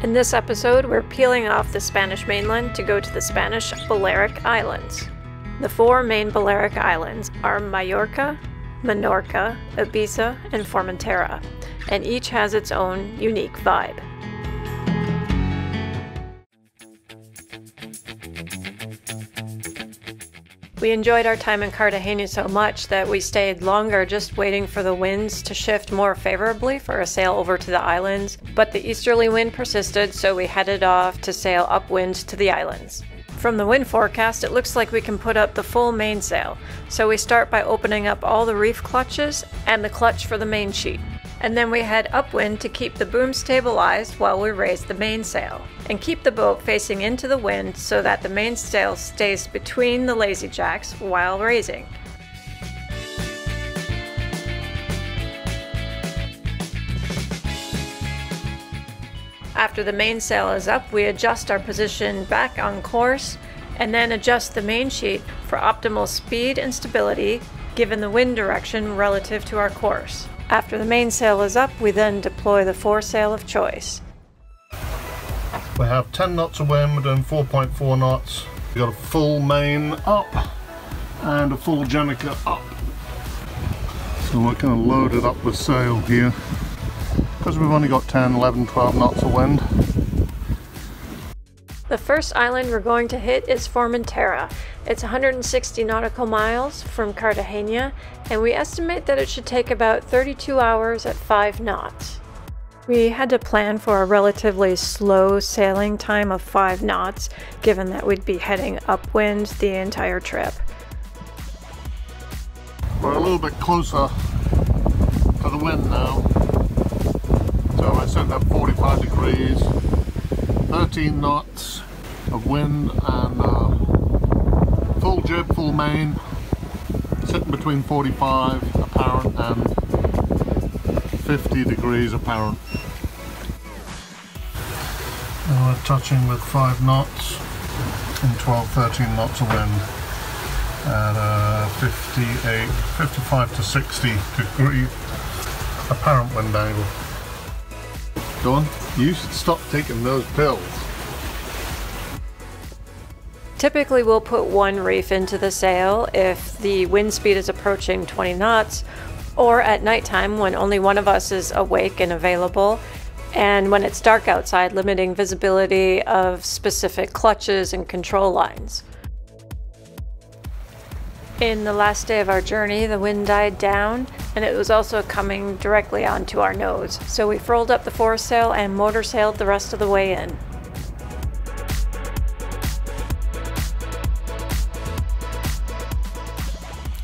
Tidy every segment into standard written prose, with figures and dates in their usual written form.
In this episode, we're peeling off the Spanish mainland to go to the Spanish Balearic Islands. The four main Balearic Islands are Mallorca, Menorca, Ibiza, and Formentera, and each has its own unique vibe. We enjoyed our time in Cartagena so much that we stayed longer just waiting for the winds to shift more favorably for a sail over to the islands, but the easterly wind persisted, so we headed off to sail upwind to the islands. From the wind forecast, it looks like we can put up the full mainsail, so we start by opening up all the reef clutches and the clutch for the main sheet. And then we head upwind to keep the boom stabilized while we raise the mainsail, and keep the boat facing into the wind so that the mainsail stays between the lazy jacks while raising. After the mainsail is up, we adjust our position back on course and then adjust the main sheet for optimal speed and stability given the wind direction relative to our course. After the mainsail is up, we then deploy the foresail of choice. We have 10 knots of wind, we're doing 4.4 knots. We've got a full main up and a full jamaica up. So we're kind of loaded up with sail here. Because we've only got 10, 11, 12 knots of wind. The first island we're going to hit is Formentera. It's 160 nautical miles from Cartagena, and we estimate that it should take about 32 hours at 5 knots. We had to plan for a relatively slow sailing time of 5 knots, given that we'd be heading upwind the entire trip. We're a little bit closer to the wind now. So I set up 45 degrees, 13 knots of wind, and full jib, full main, sitting between 45 apparent and 50 degrees apparent. Now we're touching with 5 knots and 12-13 knots of wind at 55 to 60 degree apparent wind angle. Go on, you should stop taking those pills. Typically we'll put one reef into the sail if the wind speed is approaching 20 knots, or at nighttime when only one of us is awake and available, and when it's dark outside, limiting visibility of specific clutches and control lines. In the last day of our journey, the wind died down, and it was also coming directly onto our nose, so we furled up the foresail and motor sailed the rest of the way in.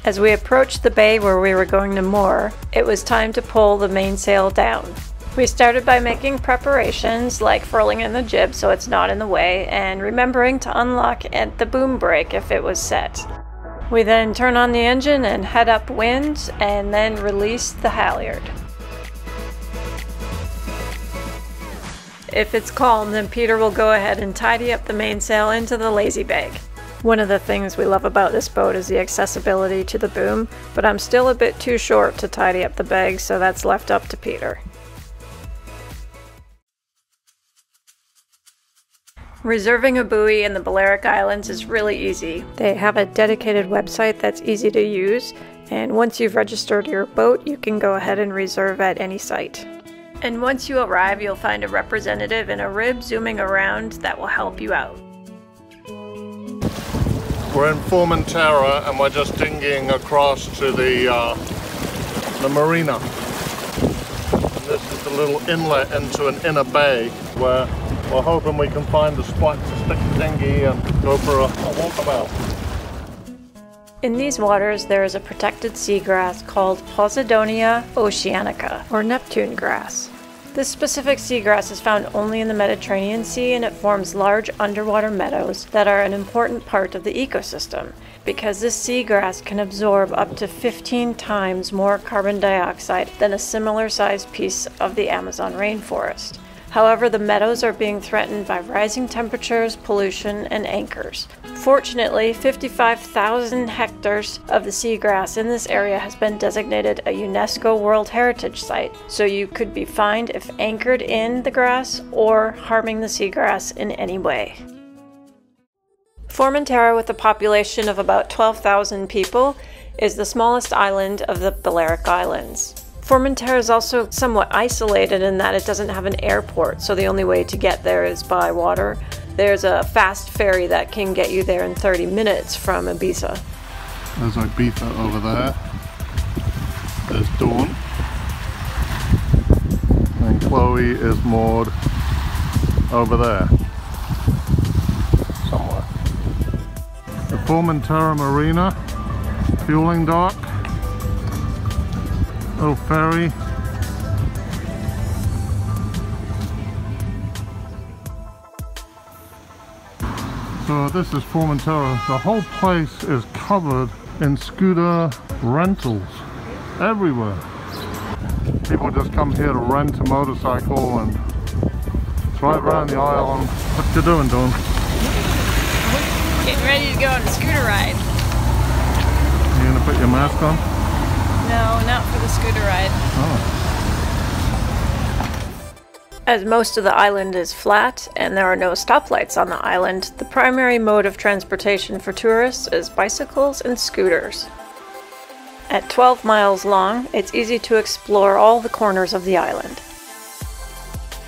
As we approached the bay where we were going to moor, it was time to pull the mainsail down. We started by making preparations like furling in the jib so it's not in the way, and remembering to unlock at the boom brake if it was set. We then turn on the engine and head upwind, and then release the halyard. If it's calm, then Peter will go ahead and tidy up the mainsail into the lazy bag. One of the things we love about this boat is the accessibility to the boom, but I'm still a bit too short to tidy up the bag, so that's left up to Peter. Reserving a buoy in the Balearic Islands is really easy. They have a dedicated website that's easy to use, and once you've registered your boat, you can go ahead and reserve at any site. And once you arrive, you'll find a representative in a rib zooming around that will help you out. We're in Formentera and we're just dinghying across to the marina. And this is the little inlet into an inner bay where we're hoping we can find a spot to stick the dinghy and go for a walkabout. In these waters, there is a protected seagrass called Posidonia oceanica, or Neptune grass. This specific seagrass is found only in the Mediterranean Sea, and it forms large underwater meadows that are an important part of the ecosystem, because this seagrass can absorb up to 15 times more carbon dioxide than a similar sized piece of the Amazon rainforest. However, the meadows are being threatened by rising temperatures, pollution, and anchors. Fortunately, 55,000 hectares of the seagrass in this area has been designated a UNESCO World Heritage Site, so you could be fined if anchored in the grass or harming the seagrass in any way. Formentera, with a population of about 12,000 people, is the smallest island of the Balearic Islands. Formentera is also somewhat isolated in that it doesn't have an airport, so the only way to get there is by water. There's a fast ferry that can get you there in 30 minutes from Ibiza. There's Ibiza over there. There's Dawn. And Chloe is moored over there. Somewhere. The Formentera Marina, fueling dock. Little ferry. So this is Formentera. The whole place is covered in scooter rentals everywhere. People just come here to rent a motorcycle, and it's right around the island. What you doing, Dawn? Getting ready to go on a scooter ride. You gonna put your mask on? No, not for the scooter ride. Oh. As most of the island is flat and there are no stoplights on the island, the primary mode of transportation for tourists is bicycles and scooters. At 12 miles long, it's easy to explore all the corners of the island.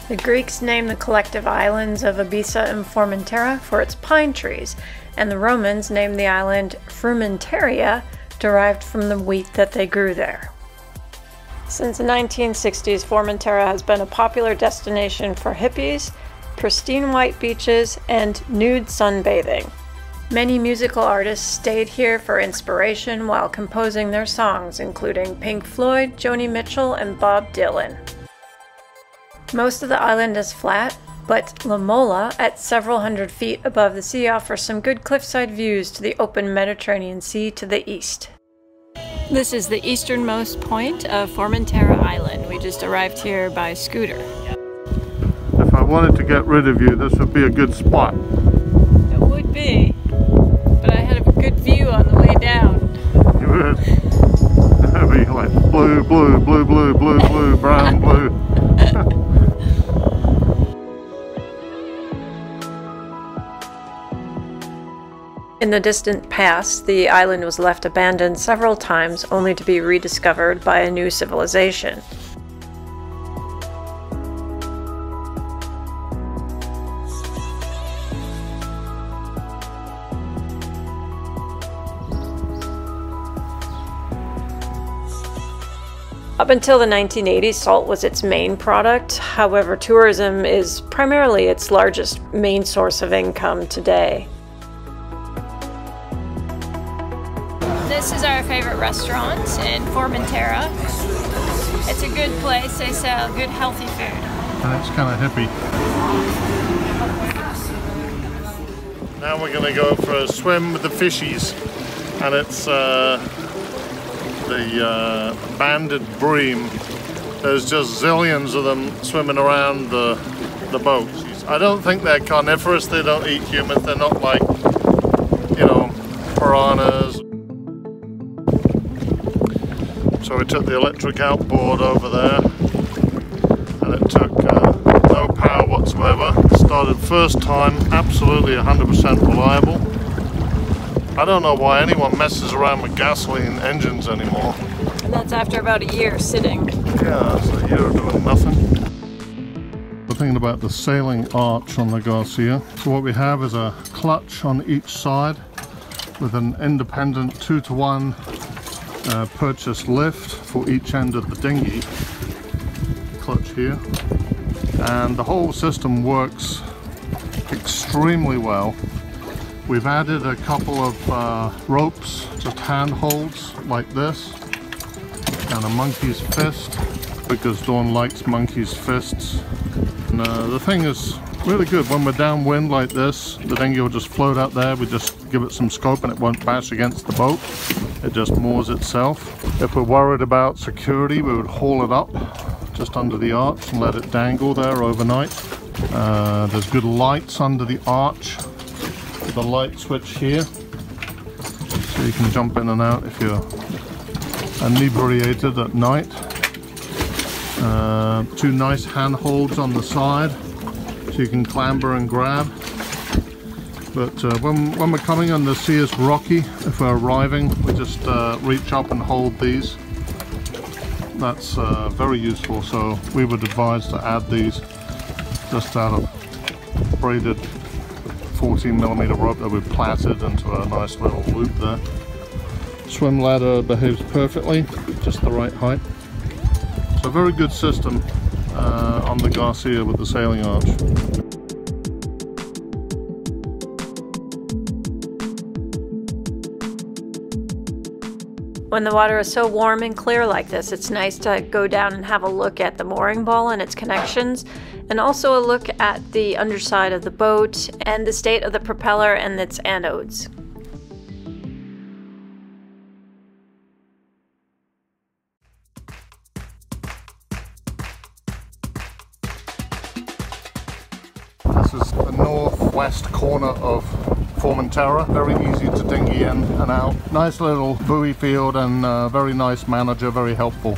The Greeks named the collective islands of Ibiza and Formentera for its pine trees, and the Romans named the island Formentera, derived from the wheat that they grew there. Since the 1960s, Formentera has been a popular destination for hippies, pristine white beaches, and nude sunbathing. Many musical artists stayed here for inspiration while composing their songs, including Pink Floyd, Joni Mitchell, and Bob Dylan. Most of the island is flat, but La Mola, at several hundred feet above the sea, offers some good cliffside views to the open Mediterranean Sea to the east. This is the easternmost point of Formentera Island. We just arrived here by scooter. If I wanted to get rid of you, this would be a good spot. It would be, but I had a good view on the way down. You would. It would be like blue, blue, blue, blue, blue, blue, brown, blue. In the distant past, the island was left abandoned several times, only to be rediscovered by a new civilization. Up until the 1980s, salt was its main product. However, tourism is primarily its largest main source of income today. This is our favorite restaurant in Formentera. It's a good place. They sell good, healthy food. And it's kind of hippie. Now we're going to go for a swim with the fishies. And it's the banded bream. There's just zillions of them swimming around the boats. I don't think they're carnivorous. They don't eat humans. They're not like, you know, piranhas. So we took the electric outboard over there, and it took no power whatsoever. Started first time, absolutely 100% reliable. I don't know why anyone messes around with gasoline engines anymore. And that's after about a year sitting. Yeah, it's a year of doing nothing. We're thinking about the sailing arch on the Garcia. So what we have is a clutch on each side with an independent 2-to-1 purchase lift for each end of the dinghy. Clutch here. And the whole system works extremely well. We've added a couple of ropes, just handholds like this, and a monkey's fist, because Dawn likes monkey's fists. And the thing is really good. When we're downwind like this, the dinghy will just float out there. We just give it some scope and it won't bash against the boat. It just moors itself. If we're worried about security, we would haul it up just under the arch and let it dangle there overnight. There's good lights under the arch. The light switch here, so you can jump in and out if you're inebriated at night. Two nice handholds on the side, so you can clamber and grab. But when we're coming and the sea is rocky, if we're arriving, we just reach up and hold these. That's very useful, so we would advise to add these just out of braided 14mm rope that we've plaited into a nice little loop there. Swim ladder behaves perfectly, just the right height. So a very good system on the Garcia with the sailing arch. When the water is so warm and clear like this, it's nice to go down and have a look at the mooring ball and its connections, and also a look at the underside of the boat and the state of the propeller and its anodes. This is the northwest corner of Formentera, very easy to dinghy in and out. Nice little buoy field and very nice manager, very helpful.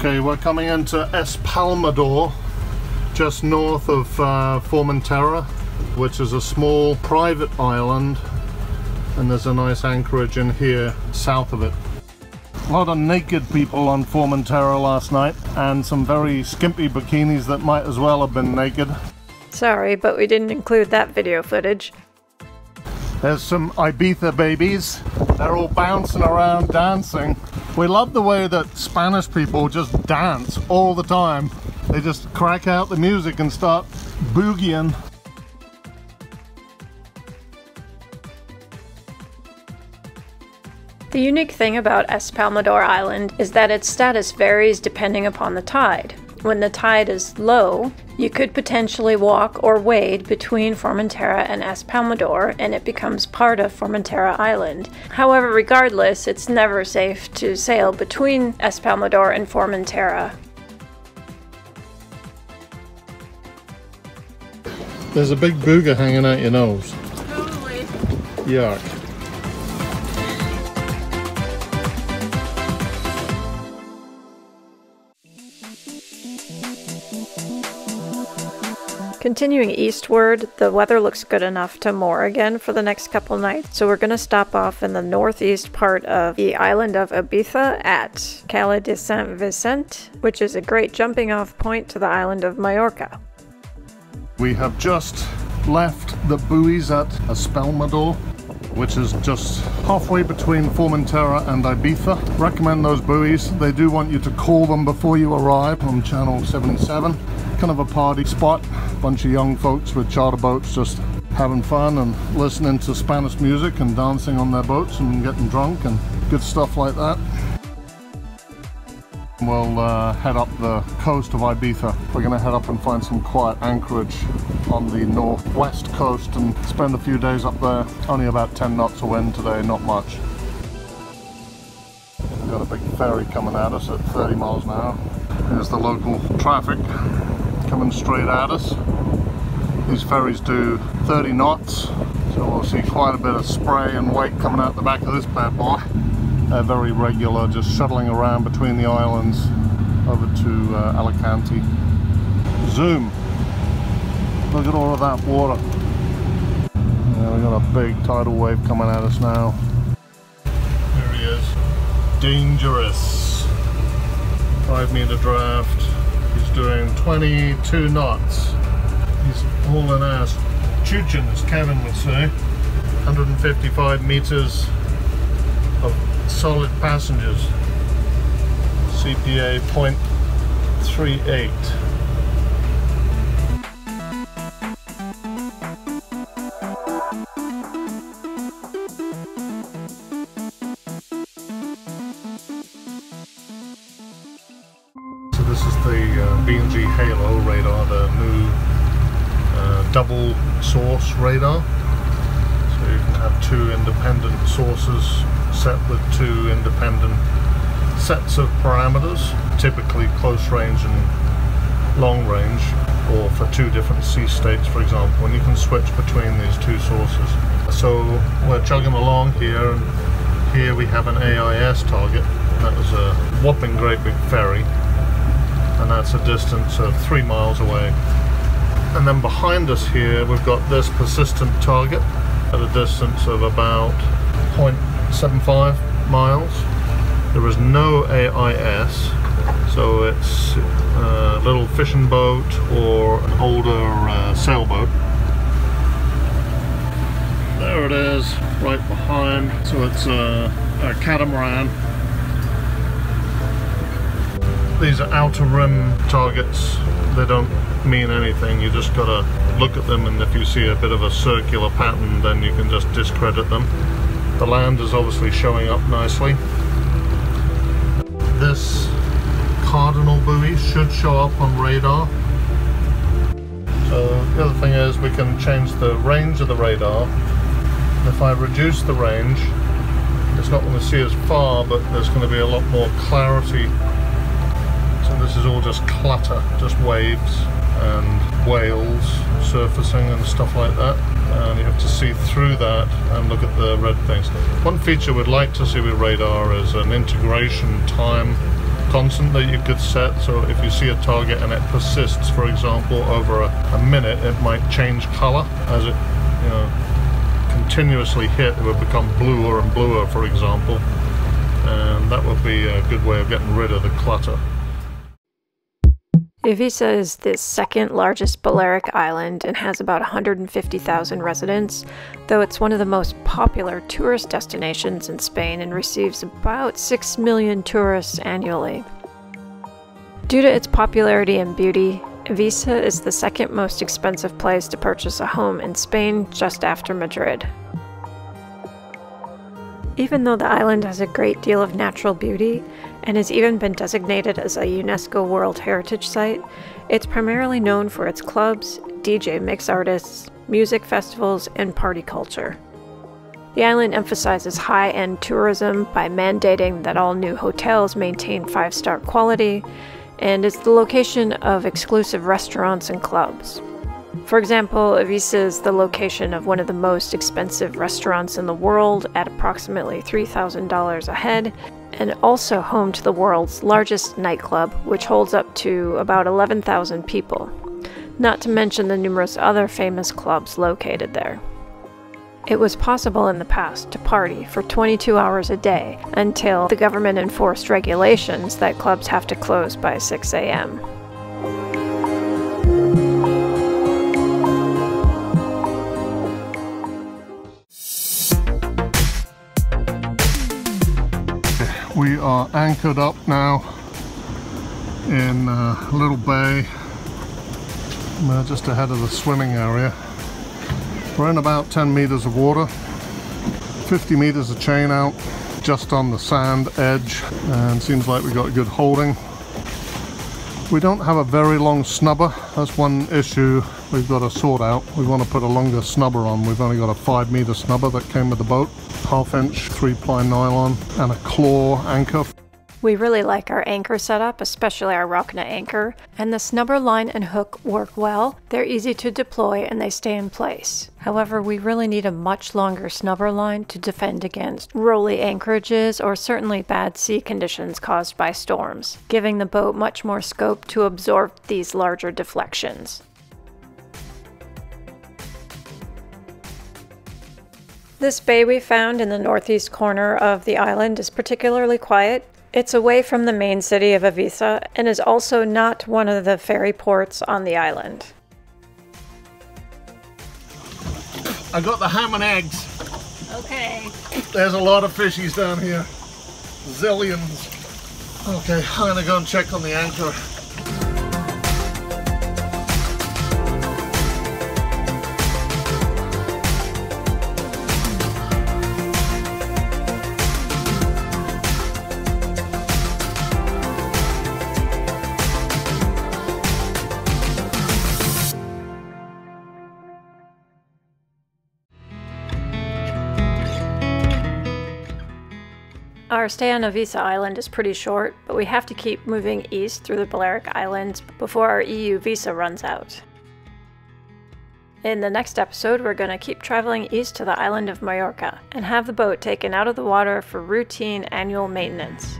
Okay, we're coming into Espalmador, just north of Formentera, which is a small private island, and there's a nice anchorage in here south of it. A lot of naked people on Formentera last night, and some very skimpy bikinis that might as well have been naked. Sorry, but we didn't include that video footage. There's some Ibiza babies. They're all bouncing around dancing. We love the way that Spanish people just dance all the time. They just crack out the music and start boogieing. The unique thing about Espalmador Island is that its status varies depending upon the tide. When the tide is low, you could potentially walk or wade between Formentera and Espalmador, and it becomes part of Formentera Island. However, regardless, it's never safe to sail between Espalmador and Formentera. There's a big booger hanging out your nose. Totally. Yuck. Continuing eastward, the weather looks good enough to moor again for the next couple nights, so we're going to stop off in the northeast part of the island of Ibiza at Cala de Sant Vicent, which is a great jumping off point to the island of Mallorca. We have just left the buoys at Espalmador, which is just halfway between Formentera and Ibiza. Recommend those buoys. They do want you to call them before you arrive on channel 77. Kind of a party spot. Bunch of young folks with charter boats just having fun and listening to Spanish music and dancing on their boats and getting drunk and good stuff like that. We'll head up the coast of Ibiza. We're going to head up and find some quiet anchorage on the northwest coast and spend a few days up there. Only about 10 knots of wind today, not much. We've got a big ferry coming at us at 30 miles an hour. Here's the local traffic coming straight at us. These ferries do 30 knots, so we'll see quite a bit of spray and wake coming out the back of this bad boy. They're very regular, just shuttling around between the islands over to Alicante. Zoom! Look at all of that water. Yeah, we've got a big tidal wave coming at us now. There he is. Dangerous. 5-meter draft. He's doing 22 knots. He's hauling ass. Chuchin, as Kevin would say. 155 meters of solid passengers. CPA 0.38. So this is the B&G Halo radar, the new double source radar. So you can have two independent sources set with two independent sets of parameters, typically close range and long range, or for two different sea states, for example, and you can switch between these two sources. So we're chugging along here, and here we have an AIS target. That was a whopping great big ferry, and that's a distance of 3 miles away. And then behind us here we've got this persistent target at a distance of about 0.75 miles. There is no AIS, so it's a little fishing boat or an older sailboat. There it is, right behind. So it's a catamaran. These are outer rim targets. They don't mean anything. You just gotta look at them, and if you see a bit of a circular pattern, then you can just discredit them. The land is obviously showing up nicely. This cardinal buoy should show up on radar. So the other thing is we can change the range of the radar. And if I reduce the range, it's not going to see as far, but there's going to be a lot more clarity. So this is all just clutter, just waves and whales surfacing and stuff like that. And you have to see through that and look at the red things. One feature we'd like to see with radar is an integration time constant that you could set. So if you see a target and it persists, for example, over a minute, it might change color as it, you know, continuously hit. It would become bluer and bluer, for example, and that would be a good way of getting rid of the clutter. Ibiza is the second largest Balearic island and has about 150,000 residents, though it's one of the most popular tourist destinations in Spain and receives about 6 million tourists annually. Due to its popularity and beauty, Ibiza is the second most expensive place to purchase a home in Spain, just after Madrid. Even though the island has a great deal of natural beauty and has even been designated as a UNESCO World Heritage Site, it's primarily known for its clubs, DJ mix artists, music festivals, and party culture. The island emphasizes high-end tourism by mandating that all new hotels maintain 5-star quality, and is the location of exclusive restaurants and clubs. For example, Ibiza is the location of one of the most expensive restaurants in the world at approximately $3,000 a head, and also home to the world's largest nightclub, which holds up to about 11,000 people, not to mention the numerous other famous clubs located there. It was possible in the past to party for 22 hours a day until the government enforced regulations that clubs have to close by 6 a.m. We are anchored up now in a little bay just ahead of the swimming area. We're in about 10 meters of water, 50 meters of chain out just on the sand edge, and seems like we got a good holding. We don't have a very long snubber. That's one issue we've got to sort out. We want to put a longer snubber on. We've only got a 5-meter snubber that came with the boat, 1/2-inch 3-ply nylon, and a claw anchor. We really like our anchor setup, especially our rocknet anchor, and the snubber line and hook work well. They're easy to deploy and they stay in place. However, we really need a much longer snubber line to defend against rolly anchorages or certainly bad sea conditions caused by storms, giving the boat much more scope to absorb these larger deflections. This bay we found in the northeast corner of the island is particularly quiet. It's away from the main city of Ibiza and is also not one of the ferry ports on the island. I got the ham and eggs. Okay. There's a lot of fishies down here. Zillions. Okay, I'm gonna go and check on the anchor. Our stay on Ibiza Island is pretty short, but we have to keep moving east through the Balearic Islands before our EU visa runs out. In the next episode, we're going to keep traveling east to the island of Mallorca and have the boat taken out of the water for routine annual maintenance.